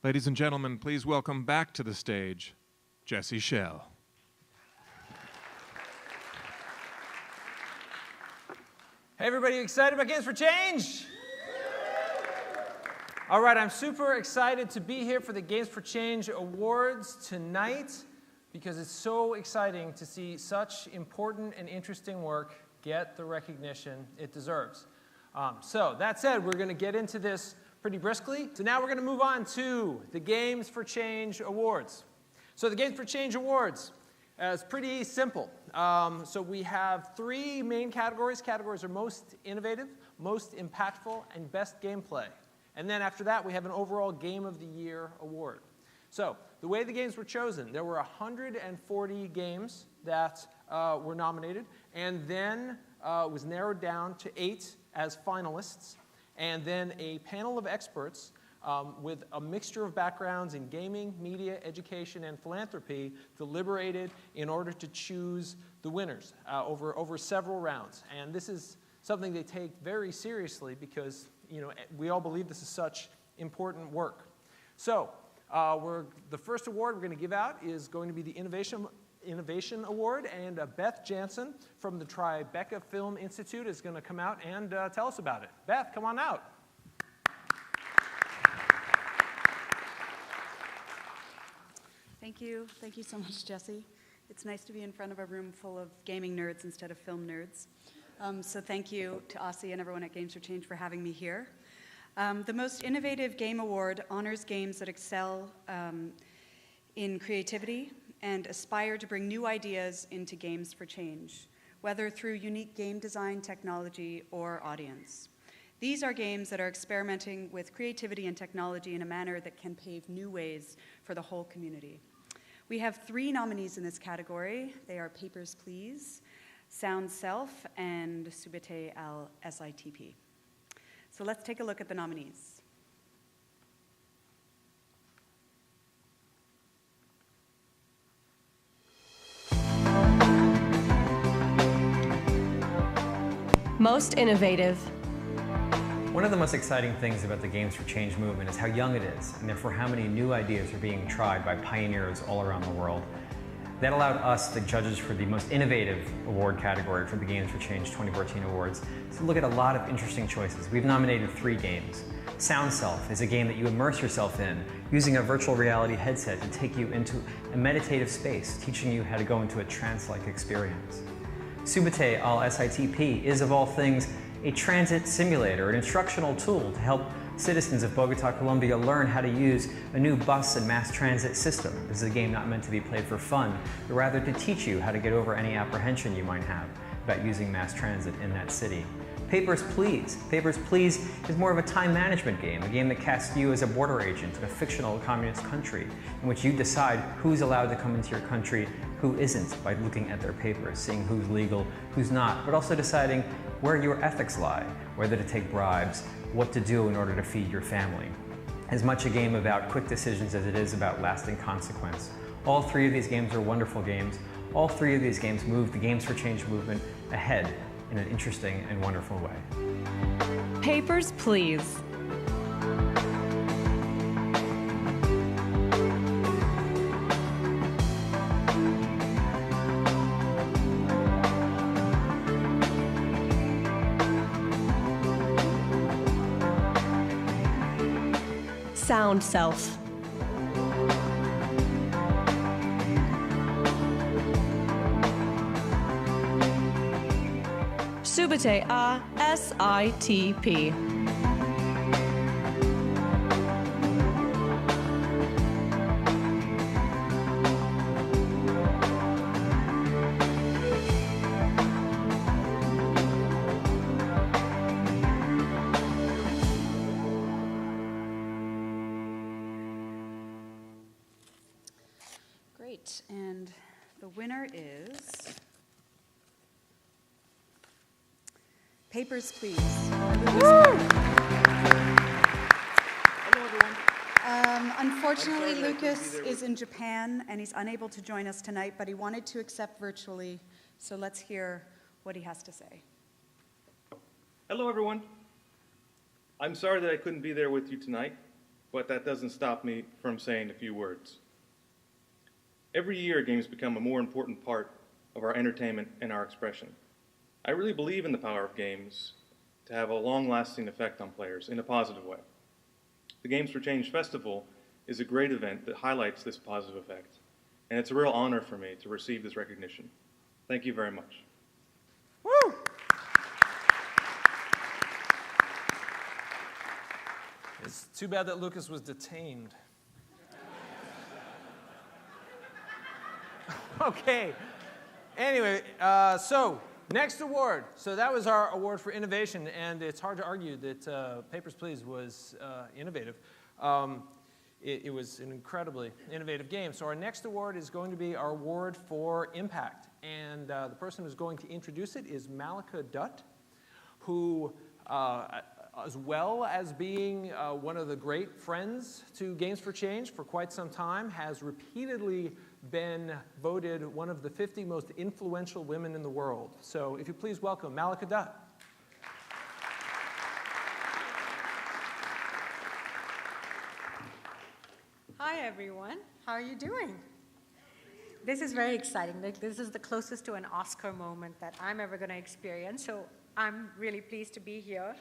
Ladies and gentlemen, please welcome back to the stage, Jesse Schell. Hey everybody, excited about Games for Change? All right, I'm super excited to be here for the Games for Change Awards tonight because it's so exciting to see such important and interesting work get the recognition it deserves. So that said, we're going to get into this pretty briskly. So now we're going to move on to the Games for Change Awards. So the Games for Change Awards is pretty simple. So we have three main categories. Categories are most innovative, most impactful, and best gameplay. And then after that, we have an overall Game of the Year award. So the way the games were chosen, there were 140 games that were nominated, and then it was narrowed down to 8 as finalists, and then a panel of experts with a mixture of backgrounds in gaming, media, education, and philanthropy deliberated in order to choose the winners over several rounds. And this is something they take very seriously because we all believe this is such important work. So the first award we're going to give out is going to be the Innovation Award, and Beth Jansen from the Tribeca Film Institute is going to come out and tell us about it. Beth, come on out. Thank you. Thank you so much, Jesse. It's nice to be in front of a room full of gaming nerds instead of film nerds. So thank you to Aussie and everyone at Games for Change for having me here. The Most Innovative Game Award honors games that excel in creativity and aspire to bring new ideas into games for change, whether through unique game design, technology, or audience. These are games that are experimenting with creativity and technology in a manner that can pave new ways for the whole community. We have 3 nominees in this category. They are Papers, Please, Sound Self, and Subite al SITP. So let's take a look at the nominees. Most innovative. One of the most exciting things about the Games for Change movement is how young it is, and therefore how many new ideas are being tried by pioneers all around the world. That allowed us, the judges for the most innovative award category for the Games for Change 2014 awards, to look at a lot of interesting choices. We've nominated 3 games. Sound Self is a game that you immerse yourself in, using a virtual reality headset to take you into a meditative space, teaching you how to go into a trance-like experience. Subite al SITP is, of all things, a transit simulator, an instructional tool to help citizens of Bogota, Colombia learn how to use a new bus and mass transit system. This is a game not meant to be played for fun, but rather to teach you how to get over any apprehension you might have about using mass transit in that city. Papers, Please. Papers, Please is more of a time management game, a game that casts you as a border agent in a fictional communist country, in which you decide who's allowed to come into your country, who isn't, by looking at their papers, seeing who's legal, who's not, but also deciding where your ethics lie, whether to take bribes, what to do in order to feed your family. As much a game about quick decisions as it is about lasting consequence. All 3 of these games are wonderful games. All 3 of these games move the Games for Change movement ahead in an interesting and wonderful way. Papers, Please. Sound Self. Subite a SITP. Great, and the winner is Papers, Please. Hello, everyone. Unfortunately, Lucas is in Japan, and he's unable to join us tonight, but he wanted to accept virtually, so let's hear what he has to say. Hello, everyone. I'm sorry that I couldn't be there with you tonight. but that doesn't stop me from saying a few words. Every year, games become a more important part of our entertainment and our expression. I really believe in the power of games to have a long-lasting effect on players in a positive way. The Games for Change Festival is a great event that highlights this positive effect, and it's a real honor for me to receive this recognition. Thank you very much. Woo! It's too bad that Lucas was detained. Okay. Anyway, so next award. So that was our award for innovation, and it's hard to argue that Papers, Please was innovative. It was an incredibly innovative game. So our next award is going to be our award for impact, and the person who's going to introduce it is Malika Dutt, who, as well as being one of the great friends to Games for Change for quite some time, has repeatedly been voted one of the 50 most influential women in the world. So if you please welcome Malika Dutt. Hi, everyone. How are you doing? This is very exciting. This is the closest to an Oscar moment that I'm ever going to experience, so I'm really pleased to be here.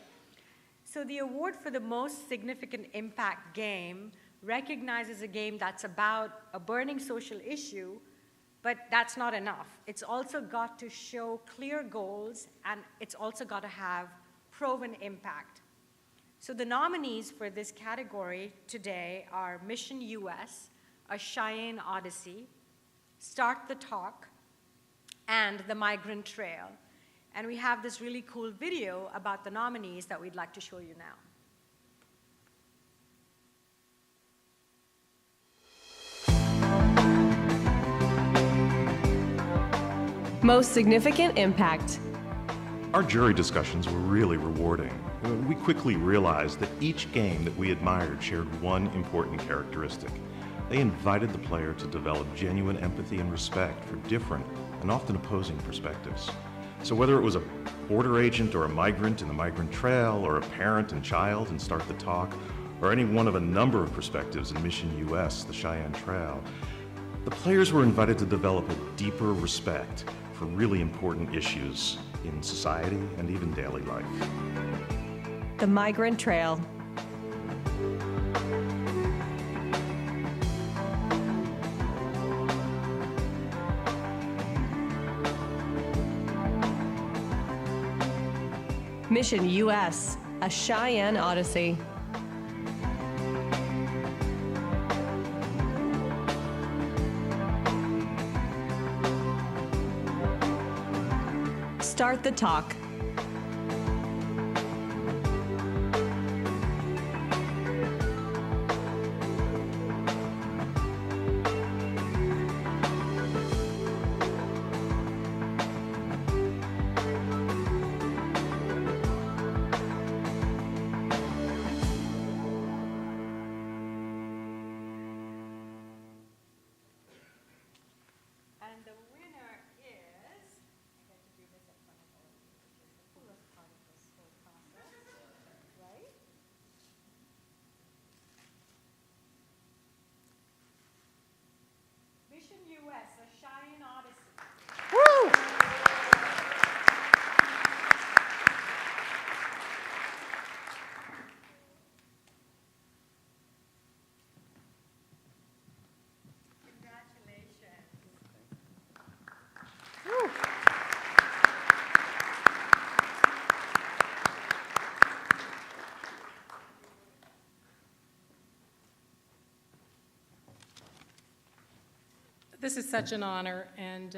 So the award for the most significant impact game recognizes a game that's about a burning social issue, but that's not enough. It's also got to show clear goals, and it's also got to have proven impact. So the nominees for this category today are Mission US, A Cheyenne Odyssey, Start the Talk, and The Migrant Trail. And we have this really cool video about the nominees that we'd like to show you now. Most significant impact. Our jury discussions were really rewarding. We quickly realized that each game that we admired shared one important characteristic. They invited the player to develop genuine empathy and respect for different and often opposing perspectives. So whether it was a border agent or a migrant in the Migrant Trail, or a parent and child in Start the Talk, or any one of a number of perspectives in Mission US, the Cheyenne Trail, the players were invited to develop a deeper respect for really important issues in society and even daily life. The Migrant Trail. Mission US, A Cheyenne Odyssey. Start the Talk. And the winner is, I get to do this at front of all of you, which is the coolest part of this whole process, right? Mission US, A Cheyenne Odyssey. Congratulations. This is such an honor, and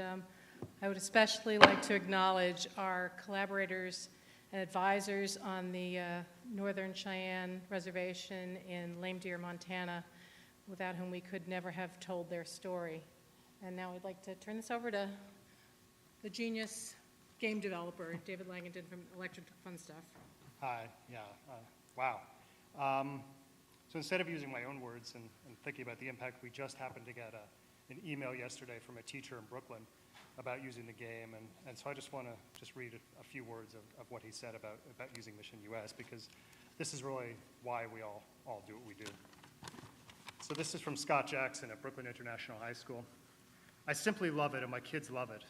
I would especially like to acknowledge our collaborators and advisors on the Northern Cheyenne Reservation in Lame Deer, Montana, without whom we could never have told their story. And now I'd like to turn this over to the genius game developer, David Langdon from Electric Fun Stuff. Hi, yeah, wow. So instead of using my own words and thinking about the impact, we just happened to get an email yesterday from a teacher in Brooklyn about using the game, and so I just want to just read a few words of what he said about using Mission US, because this is really why we all do what we do. So this is from Scott Jackson at Brooklyn International High School. I simply love it, and my kids love it.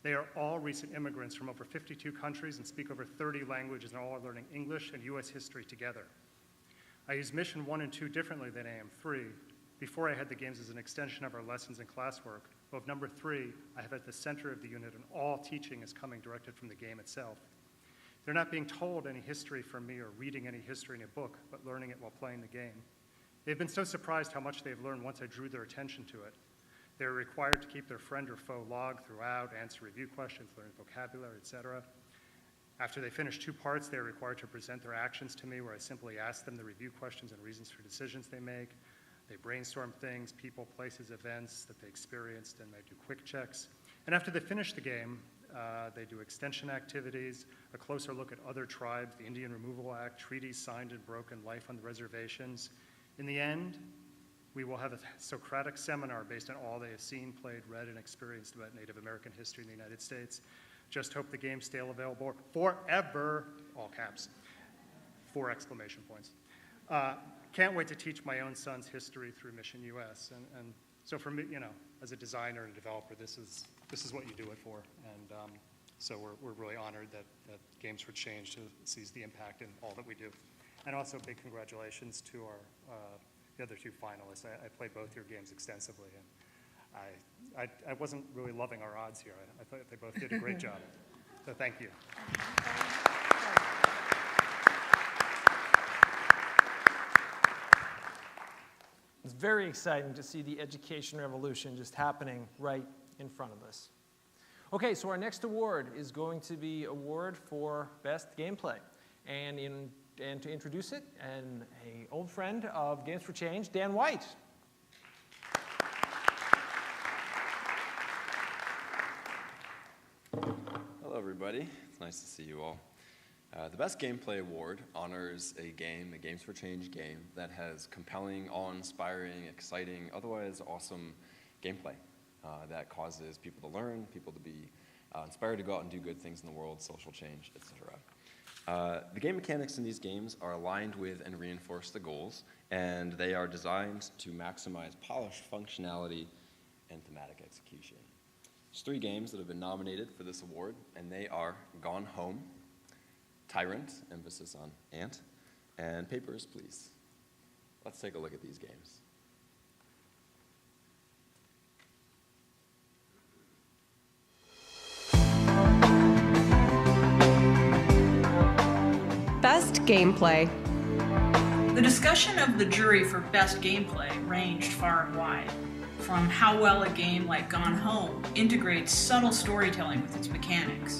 They are all recent immigrants from over 52 countries and speak over 30 languages, and all are learning English and U.S. history together. I use Mission 1 and 2 differently than AM3. Before, I had the games as an extension of our lessons and classwork. But with number 3, I have at the center of the unit, and all teaching is coming directed from the game itself. They're not being told any history from me or reading any history in a book, but learning it while playing the game. They've been so surprised how much they've learned once I drew their attention to it. They're required to keep their friend or foe log throughout, answer review questions, learn vocabulary, etc. After they finish 2 parts, they're required to present their actions to me, where I simply ask them the review questions and reasons for decisions they make. They brainstorm things, people, places, events that they experienced, and they do quick checks. And after they finish the game, they do extension activities, a closer look at other tribes, the Indian Removal Act, treaties signed and broken, life on the reservations. In the end, we will have a Socratic seminar based on all they have seen, played, read, and experienced about Native American history in the United States. Just hope the games stay available forever, all caps, 4 exclamation points. Can't wait to teach my own son's history through Mission US. And so for me, as a designer and developer, this is what you do it for. And so we're really honored that Games for Change sees the impact in all that we do. And also big congratulations to our the other 2 finalists. I played both your games extensively, and I wasn't really loving our odds here. I thought they both did a great job. So thank you. It's very exciting to see the education revolution just happening right in front of us. Okay, so our next award is going to be award for best gameplay. And to introduce it, and an old friend of Games for Change, Dan White. Hello, everybody. It's nice to see you all. The Best Gameplay Award honors a Games for Change game that has compelling, awe-inspiring, exciting, otherwise awesome gameplay that causes people to learn, people to be inspired to go out and do good things in the world, social change, etc. The game mechanics in these games are aligned with and reinforce the goals, and they are designed to maximize polish, functionality, and thematic execution. There's 3 games that have been nominated for this award, and they are Gone Home, Tyrant, emphasis on ant, and Papers, Please. Let's take a look at these games. Best gameplay. The discussion of the jury for best gameplay ranged far and wide, from how well a game like Gone Home integrates subtle storytelling with its mechanics,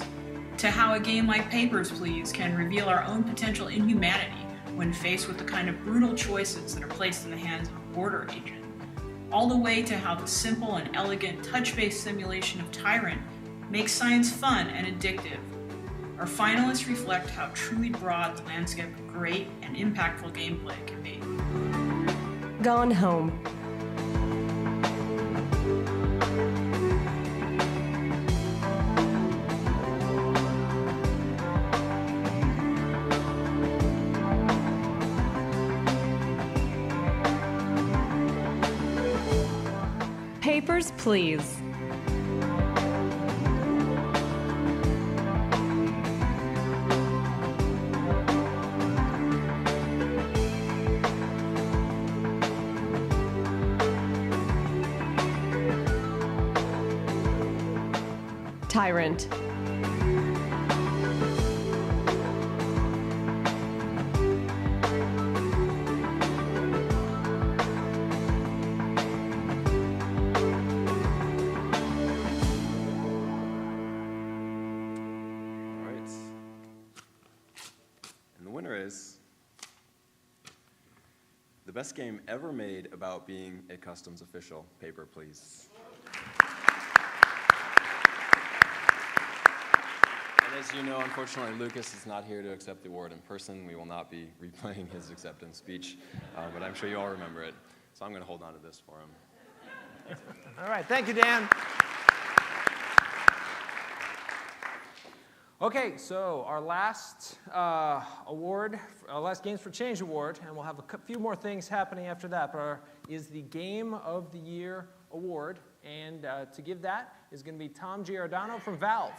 to how a game like Papers, Please can reveal our own potential inhumanity when faced with the kind of brutal choices that are placed in the hands of a border agent, all the way to how the simple and elegant touch-based simulation of Tyrant makes science fun and addictive. Our finalists reflect how truly broad the landscape of great and impactful gameplay can be. Gone Home. Papers, Please. Tyrant. The best game ever made about being a customs official. Paper, please. And as you know, unfortunately, Lucas is not here to accept the award in person. We will not be replaying his acceptance speech, but I'm sure you all remember it. So I'm going to hold on to this for him. All right, thank you, Dan. Okay, so our last award, our last Games for Change award, and we'll have a few more things happening after that, but is the Game of the Year award. And to give that is going to be Tom Giordano from Valve.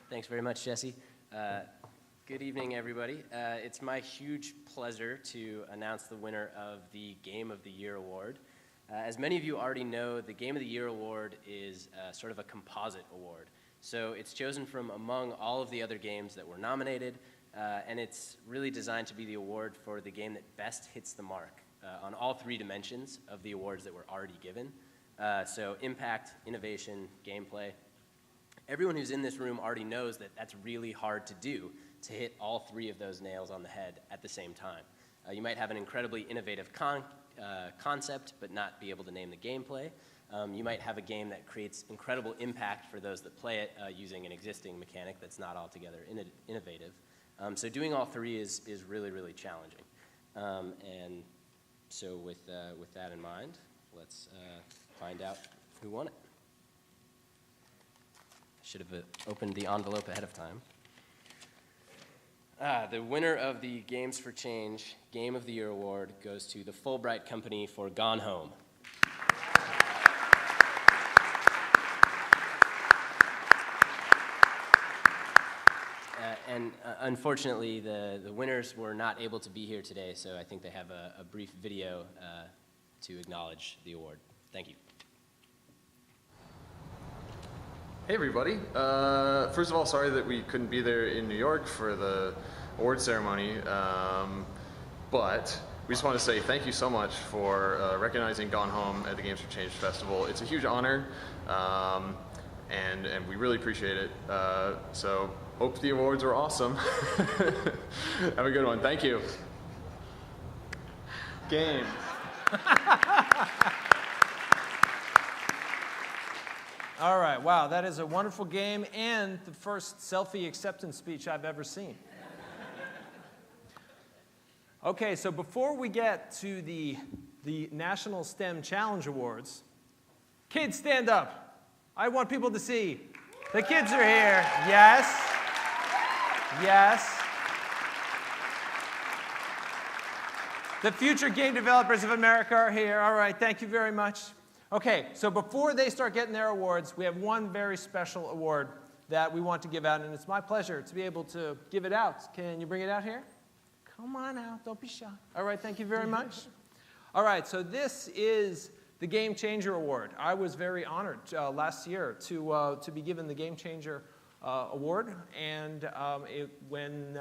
Thanks very much, Jesse. Good evening, everybody. It's my huge pleasure to announce the winner of the Game of the Year award. As many of you already know, the Game of the Year award is sort of a composite award. So it's chosen from among all of the other games that were nominated, and it's really designed to be the award for the game that best hits the mark on all three dimensions of the awards that were already given. So impact, innovation, gameplay. Everyone who's in this room already knows that that's really hard to do, to hit all three of those nails on the head at the same time. You might have an incredibly innovative concept, but not be able to name the gameplay. You might have a game that creates incredible impact for those that play it using an existing mechanic that's not altogether innovative. So doing all three is really, really challenging. And so with that in mind, let's find out who won it. Should have opened the envelope ahead of time. The winner of the Games for Change Game of the Year award goes to the Fulbright Company for Gone Home. And unfortunately, the winners were not able to be here today, so I think they have a brief video to acknowledge the award. Thank you. Hey everybody. First of all, sorry that we couldn't be there in New York for the award ceremony, but we just want to say thank you so much for recognizing Gone Home at the Games for Change Festival. It's a huge honor, and we really appreciate it. So hope the awards are awesome. Have a good one. Thank you. Game. All right, wow, that is a wonderful game and the first selfie acceptance speech I've ever seen. Okay, so before we get to the National STEM Challenge Awards, kids stand up. I want people to see. The kids are here. Yes. Yes. The future game developers of America are here. All right, thank you very much. Okay, so before they start getting their awards, we have one very special award that we want to give out, and it's my pleasure to be able to give it out. Can you bring it out here? Come on out, don't be shy. All right, thank you very much. All right, so this is the Game Changer Award. I was very honored last year to be given the Game Changer Award, and when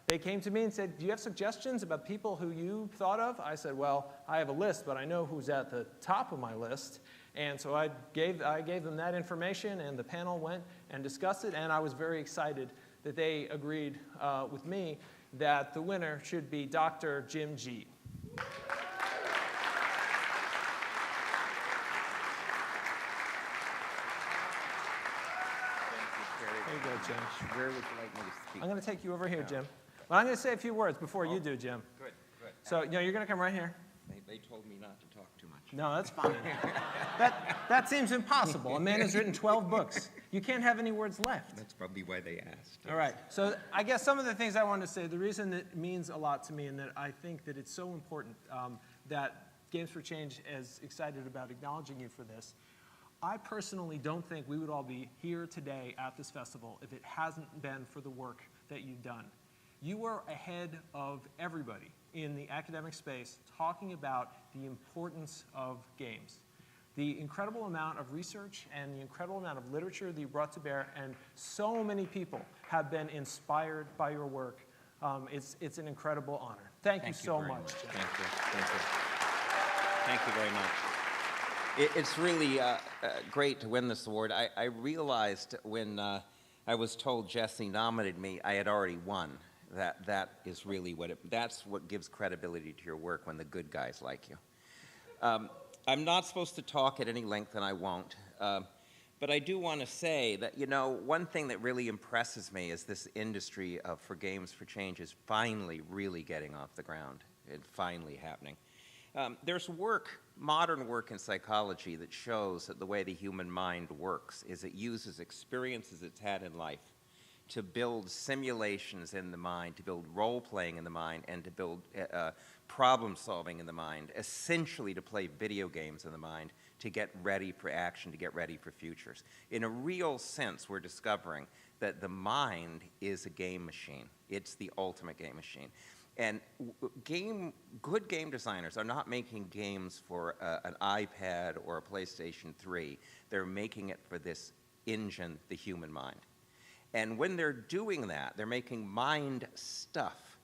they came to me and said, do you have suggestions about people who you thought of? I said, well, I have a list, but I know who's at the top of my list. And so I gave them that information, and the panel went and discussed it, and I was very excited that they agreed with me that the winner should be Dr. Jim G. There you go, Jim. Where would you like me to speak? I'm going to take you over here, Jim. Well, I'm going to say a few words before you do, Jim. Good, good. So, you're going to come right here. They told me not to talk too much. No, that's fine. that seems impossible. A man has written 12 books. You can't have any words left. That's probably why they asked. All right. So I guess some of the things I wanted to say, the reason that means a lot to me and that I think that it's so important that Games for Change is excited about acknowledging you for this. I personally don't think we would all be here today at this festival if it hasn't been for the work that you've done. You are ahead of everybody in the academic space talking about the importance of games. The incredible amount of research and the incredible amount of literature that you brought to bear, and so many people have been inspired by your work. It's an incredible honor. Thank you so much. Thank you. Thank you. Thank you very much. It's really great to win this award. I realized when I was told Jesse nominated me, I had already won. That is really that's what gives credibility to your work when the good guys like you. I'm not supposed to talk at any length, and I won't. But I do want to say that, one thing that really impresses me is this industry for Games for Change is finally really getting off the ground. It's finally happening. There's work modern work in psychology that shows that the way the human mind works is it uses experiences it's had in life to build simulations in the mind, to build role-playing in the mind, and to build problem-solving in the mind, essentially to play video games in the mind, to get ready for action, to get ready for futures. In a real sense, we're discovering that the mind is a game machine. It's the ultimate game machine. And good game designers are not making games for an iPad or a PlayStation 3. They're making it for this engine, the human mind. And when they're doing that, they're making mind stuff.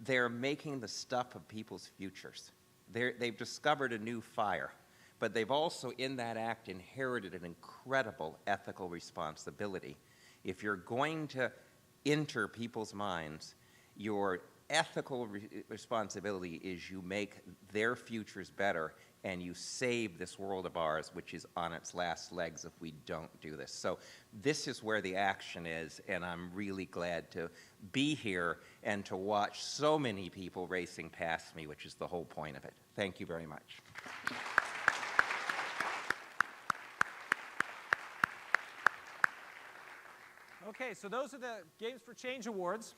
They're making the stuff of people's futures. They've discovered a new fire, but they've also, in that act, inherited an incredible ethical responsibility. If you're going to enter people's minds, your ethical responsibility is you make their futures better and you save this world of ours, which is on its last legs if we don't do this. So this is where the action is, and I'm really glad to be here and to watch so many people racing past me, which is the whole point of it. Thank you very much. Okay, so those are the Games for Change Awards.